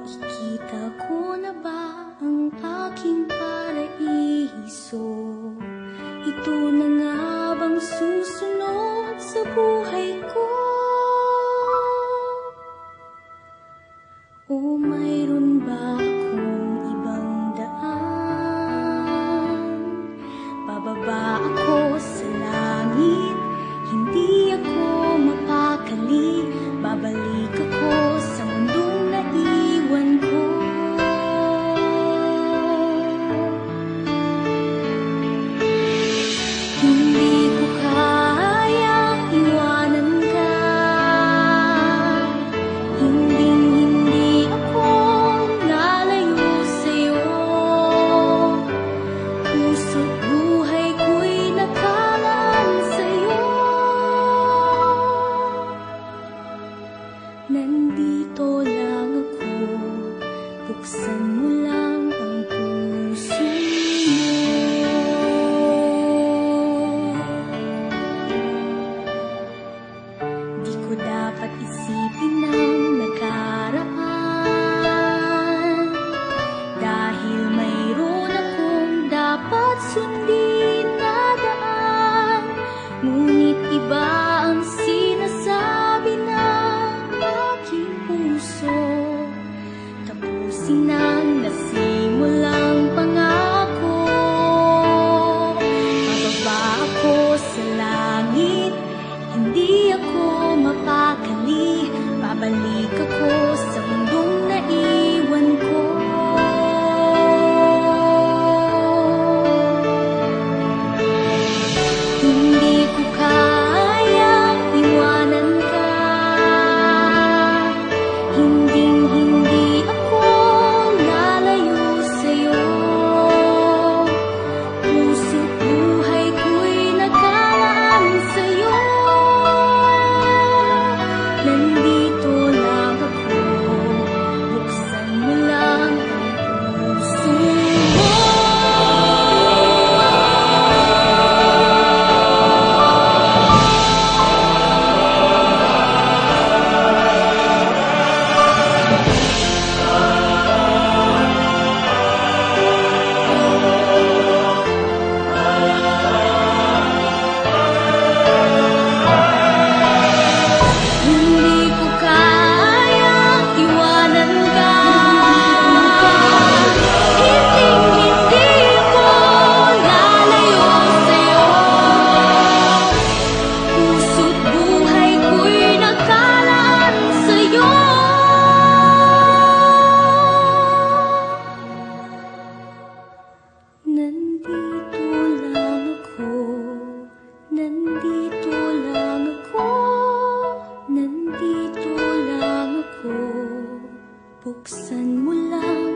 Nakikita ko na ba ang aking paraiso? Ito na nga bang susunod sa buhay ko? O mayroon ba akong ibang daan? Bababa ako sa langit, hindi ako mapakali. Babalik ako sa mundong naiwan ko. Hindi ko kayang iwanan ka. Hindi ako lalayo sa'yo. Puso't buhay ko'y nakalaan sa'yo. Nandito lang ako, buksan mo lang ang puso mo. Di ko dapat isipin ang nakaraan, dahil mayroon akong dapat sundin na daan. Ngunit iba ang sinasabi ng aking puso. Tapusin ang nasimulang pangako. Bababa ako sa langit, hindi ako mapakali. Babalik ako sa mundong naiwan ko. Hindi ko kayang iwanan ka. Hindi ako lalayo sa'yo. Puso't buhay ko'y nakalaan sa'yo. Nandito lang ako, buksan mo lang ang puso mo. Hindi ko kayang iwanan ka. Hindi ko lalayo sa'yo. Puso't buhay ko'y nakalaan sa'yo. Nandito lang ako, nandito lang ako, nandito lang ako. Buksan mo lang